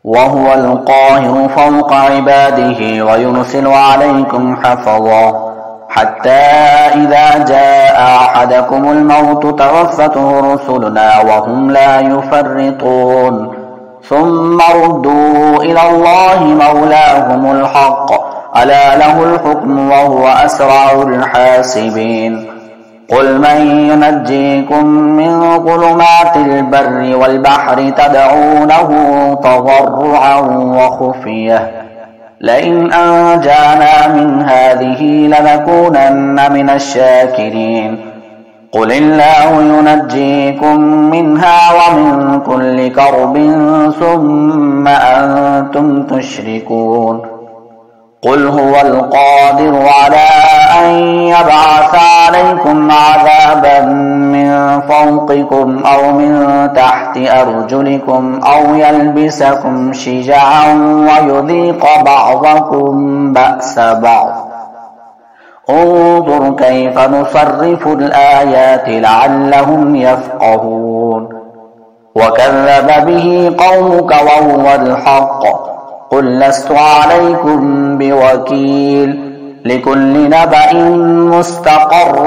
وهو القاهر فوق عباده ويرسل عليكم حفظا حتى إذا جاء أحدكم الموت توفته رسلنا وهم لا يفرطون ثم ردوا إلى الله مولاهم الحق ألا له الحكم وهو أسرع الحاسبين قل من ينجيكم من ظلمات البر والبحر تدعونه تضرعا وخفية لئن أنجانا من هذه لنكونن من الشاكرين قل الله ينجيكم منها ومن كل كرب ثم أنتم تشركون قل هو القادر على أن يبعث عليكم عذابا من فوقكم أو من تحت أرجلكم أو يلبسكم شيعا ويذيق بعضكم بأس بعض انظر كيف نصرف الآيات لعلهم يفقهون وكذب به قومك وهو الحق قل لست عليكم بوكيل لكل نبأ مستقر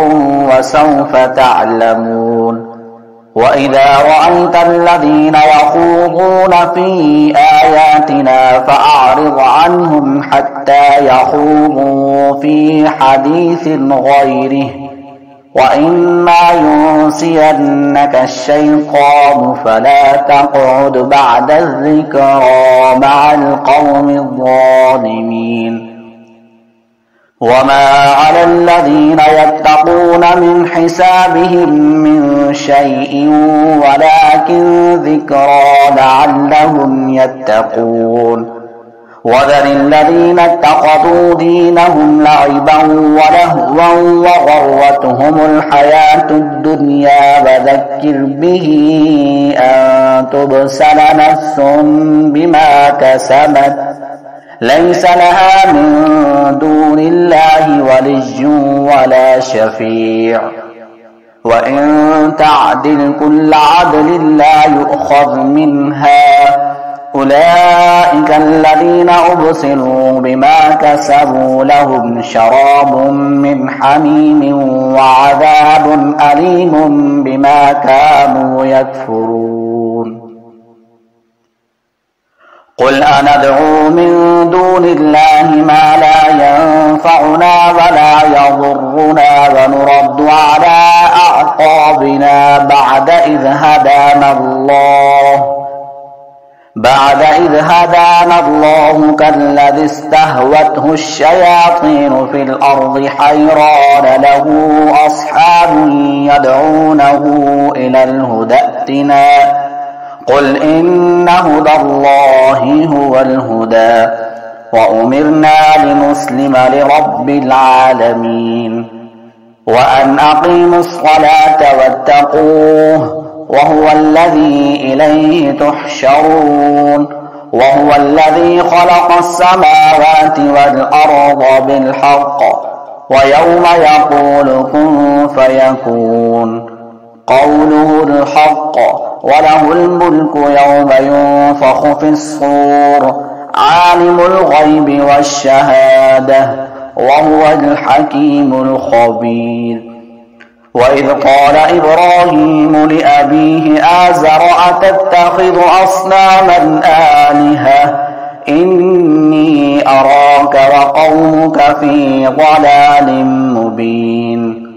وسوف تعلمون وإذا رأيت الذين يخوضون في آياتنا فأعرض عنهم حتى يخوضوا في حديث غيره وإما ينسينك الشيطان فلا تقعد بعد الذكرى مع القوم الظالمين وما على الذين يتقون من حسابهم من شيء ولكن ذكرى لعلهم يتقون وذر الذين اتخذوا دينهم لعبا ولهوا وغرتهم الحياة الدنيا وذكر به أن تبسل نفس بما كسبت ليس لها من دون الله ولي ولا شفيع وإن تعدل كل عدل لا يؤخذ منها أولئك الذين أبصروا بما كسبوا لهم شراب من حميم وعذاب أليم بما كانوا يكفرون قل أندعو من دون الله ما لا ينفعنا ولا يضرنا ونرد على أعقابنا بعد إذ هدانا الله كالذي استهوته الشياطين في الأرض حيران له أصحاب يدعونه إلى الهدى ائتنا قل إن هدى الله هو الهدى وأمرنا لنسلم لرب العالمين وأن أقيموا الصلاة واتقوه وهو الذي إليه تحشرون وهو الذي خلق السماوات والأرض بالحق ويوم يقول كن فيكون قوله الحق وله الملك يوم ينفخ في الصور عالم الغيب والشهادة وهو الحكيم الخبير وإذ قال إبراهيم لأبيه آزر أتتخذ أصناما آلهة إني أراك وقومك في ضلال مبين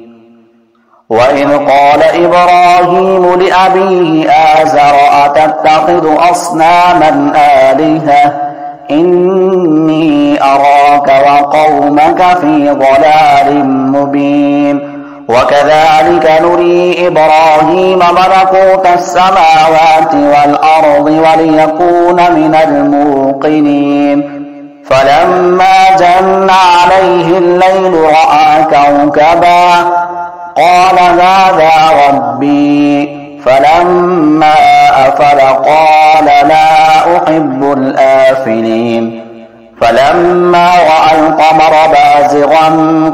وإذ قال إبراهيم لأبيه آزر أتتخذ أصناما آلهة إني أراك وقومك في ضلال مبين وكذلك نري إبراهيم ملكوت السماوات والأرض وليكون من الموقنين فلما جن عليه الليل رأى كوكبا قال هذا ربي فلما أفل قال لا أحب الآفلين فلما رأى القمر بازغا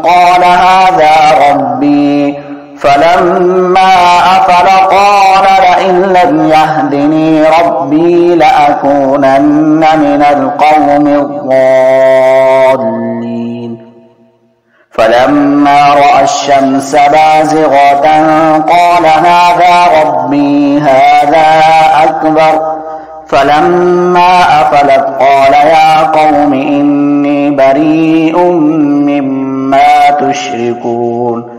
قال هذا ربي فلما أفل قال لئن لم يهدني ربي لأكونن من القوم الضالين فلما رأى الشمس بازغة قال هذا ربي هذا أكبر فلما أفلت قال يا قوم إني بريء مما تشركون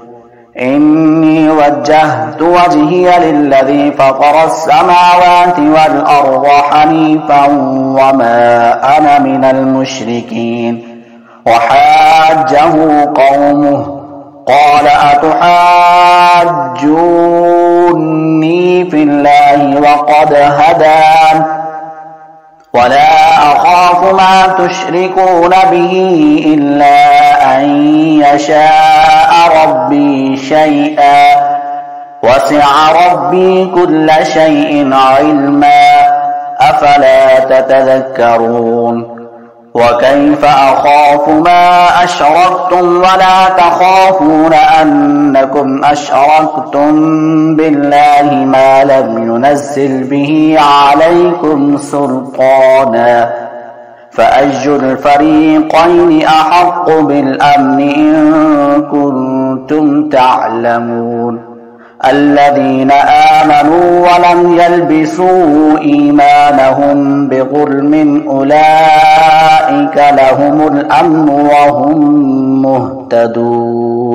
إني وجهت وجهي للذي فطر السماوات والأرض حنيفا وما أنا من المشركين وحاجه قومه قال أتحاجوني في الله وقد هدان ولا أخاف ما تشركون به إلا أن يشاء ربي شيئا وسع ربي كل شيء علما أفلا تتذكرون وكيف أخاف ما أشركتم ولا تخافون أنكم أشركتم بالله ما لم ينزل به عليكم سلطانا فأي الفريقين أحق بالأمن إن كنتم تعلمون الذين آمنوا ولم يلبسوا إيمانهم بظلم أولئك لهم الأمن وهم مهتدون